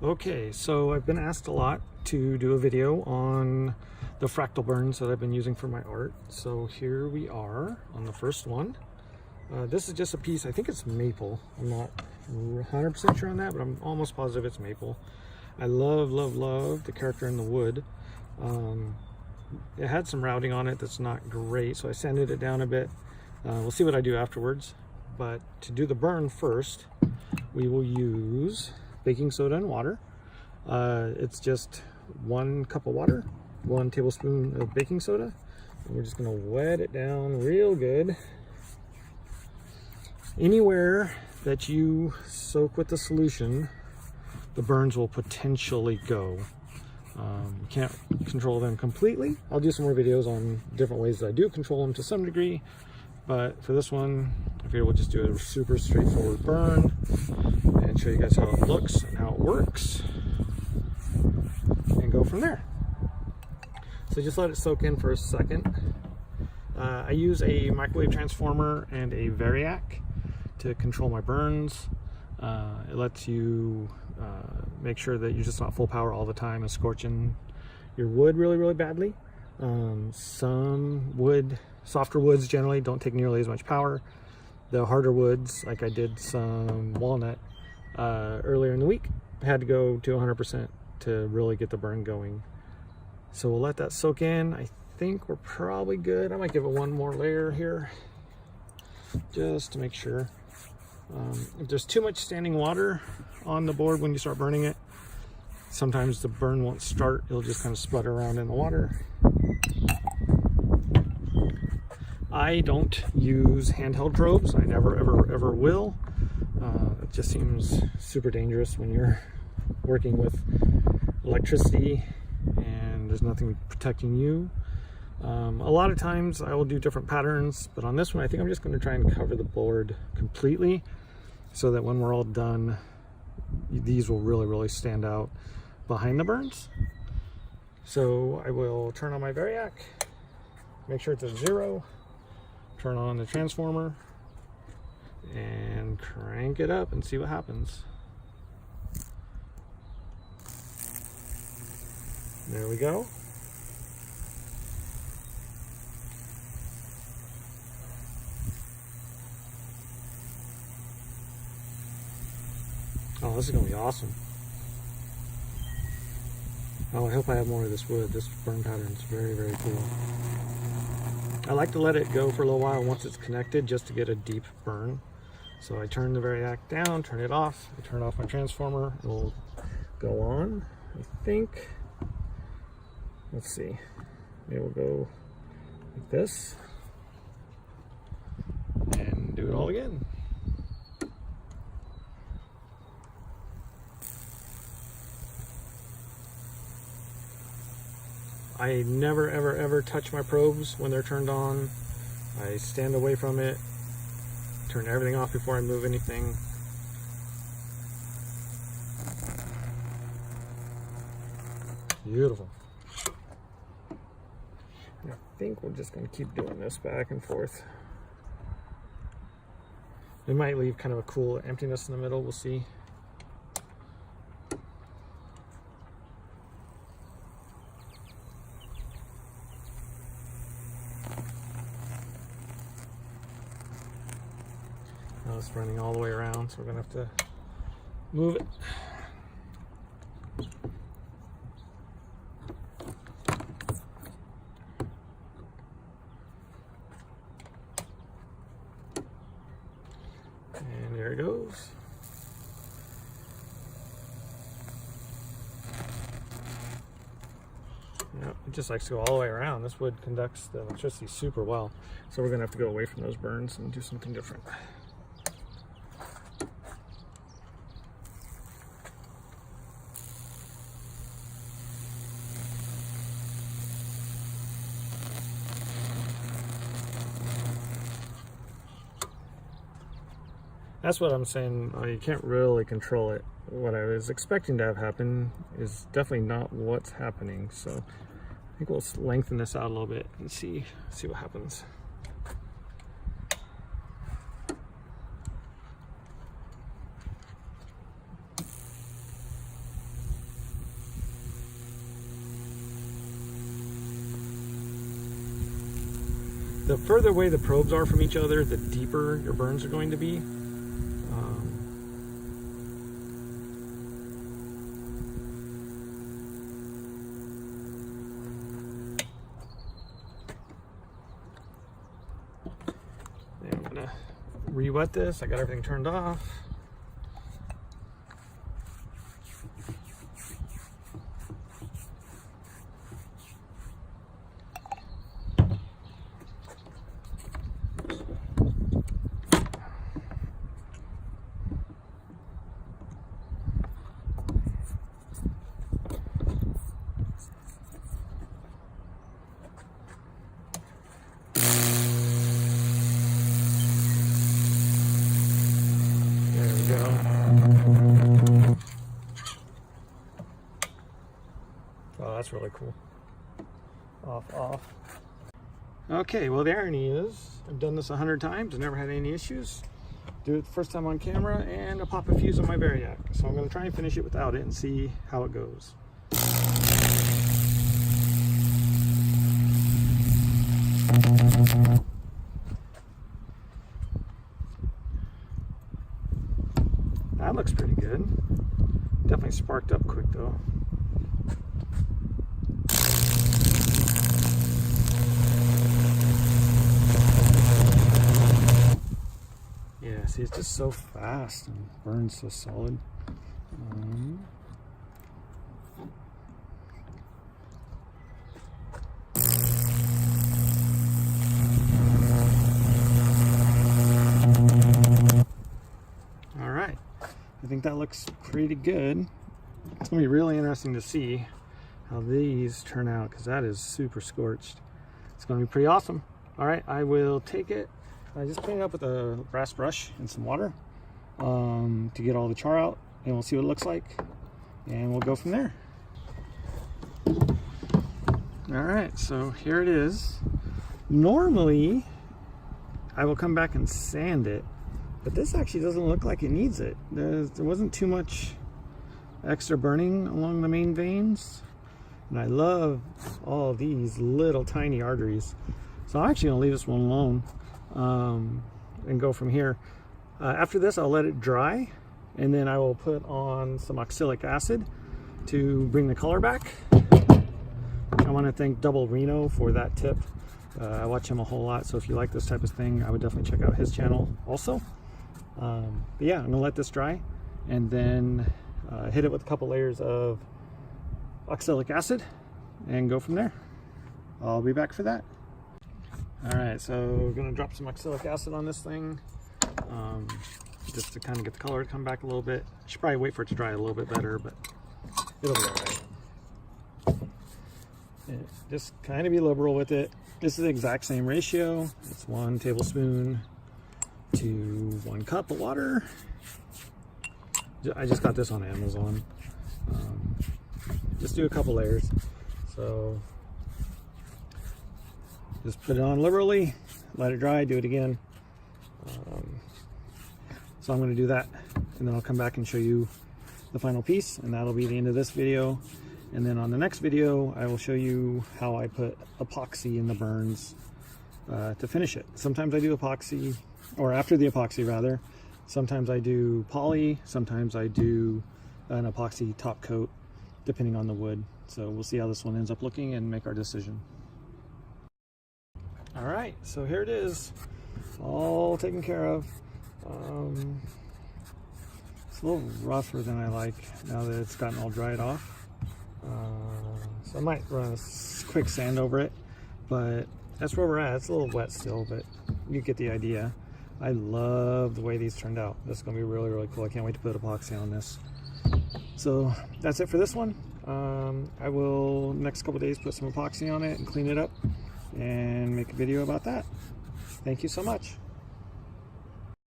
Okay, so I've been asked a lot to do a video on the fractal burns that I've been using for my art. So here we are on the first one. This is just a piece, I think it's maple. I'm not 100% sure on that, but I'm almost positive it's maple. I love the character in the wood. It had some routing on it that's not great, so I sanded it down a bit. We'll see what I do afterwards. But to do the burn first, we will use baking soda and water. It's just 1 cup of water, 1 tablespoon of baking soda, and we're just gonna wet it down real good. Anywhere that you soak with the solution, the burns will potentially go. You can't control them completely. I'll do some more videos on different ways that I do control them to some degree, but for this one, I figured we'll just do a super straightforward burn and show you guys how it looks and how it works and go from there. So just let it soak in for a second. I use a microwave transformer and a variac to control my burns. It lets you make sure that you're just not full power all the time and scorching your wood really badly. Some wood, softer woods generally don't take nearly as much power. The harder woods, like I did some walnut earlier in the week, I had to go to 100% to really get the burn going. So we'll let that soak in. I think we're probably good. I might give it one more layer here just to make sure. If there's too much standing water on the board when you start burning it, sometimes the burn won't start. It'll just kind of sputter around in the water. I don't use handheld probes. I never ever will. It just seems super dangerous when you're working with electricity and there's nothing protecting you. A lot of times I will do different patterns, but on this one I think I'm just going to try and cover the board completely so that when we're all done, these will really stand out behind the burns. So I will turn on my variac, make sure it's at 0, turn on the transformer, and crank it up and see what happens. There we go. Oh, this is going to be awesome. Oh, I hope I have more of this wood. This burn pattern is very cool. I like to let it go for a little while once it's connected just to get a deep burn. So I turn the variac down, turn it off. I turn off my transformer. It'll go on, I think. Let's see. Maybe we'll go like this and do it all again. I never ever touch my probes when they're turned on. I stand away from it, turn everything off before I move anything. Beautiful. And I think we're just going to keep doing this back and forth. We might leave kind of a cool emptiness in the middle, we'll see. Now it's running all the way around, so we're gonna have to move it. And there it goes. Yep, it just likes to go all the way around. This wood conducts the electricity super well. So we're gonna have to go away from those burns and do something different. That's what I'm saying. You can't really control it. What I was expecting to have happen is definitely not what's happening. So I think we'll lengthen this out a little bit and see what happens. The further away the probes are from each other, the deeper your burns are going to be. I'm gonna re-wet this. I got everything turned off. Oh, that's really cool. Off. Okay, well, the irony is I've done this 100 times and never had any issues. Do it the first time on camera and I'll pop a fuse on my variac. So I'm going to try and finish it without it and see how it goes. That looks pretty good. Definitely sparked up quick though. Yeah, see, it's just so fast and burns so solid. All right, I think that looks pretty good. It's gonna be really interesting to see how these turn out because that is super scorched. It's gonna be pretty awesome. All right, I will take it. I just clean it up with a brass brush and some water to get all the char out, and we'll see what it looks like, and we'll go from there. All right, so here it is. Normally, I will come back and sand it, but this actually doesn't look like it needs it. There wasn't too much extra burning along the main veins, and I love all these little tiny arteries. So I'm actually gonna leave this one alone. And go from here. After this, I'll let it dry, and then I will put on some oxalic acid to bring the color back. I want to thank Double Reno for that tip. I watch him a whole lot, so if you like this type of thing, I would definitely check out his channel also. But yeah, I'm gonna let this dry, and then hit it with a couple layers of oxalic acid and go from there. I'll be back for that. All right, so we're gonna drop some oxalic acid on this thing, just to kind of get the color to come back a little bit. I should probably wait for it to dry a little bit better, but it'll be all right. And just kind of be liberal with it. This is the exact same ratio. It's 1 tablespoon to 1 cup of water. I just got this on Amazon. Just do a couple layers. So just put it on liberally, let it dry, do it again. So I'm going to do that, and then I'll come back and show you the final piece, and that'll be the end of this video. And then on the next video, I will show you how I put epoxy in the burns to finish it. Sometimes I do epoxy, or after the epoxy rather. Sometimes I do poly, sometimes I do an epoxy top coat, depending on the wood. So we'll see how this one ends up looking and make our decision. All right, so here it is, all taken care of. It's a little rougher than I like now that it's gotten all dried off. So I might run a quick sand over it, but that's where we're at. It's a little wet still, but you get the idea. I love the way these turned out. This is gonna be really, really cool. I can't wait to put epoxy on this. So that's it for this one. I will, next couple days, put some epoxy on it and clean it up and make a video about that. Thank you so much.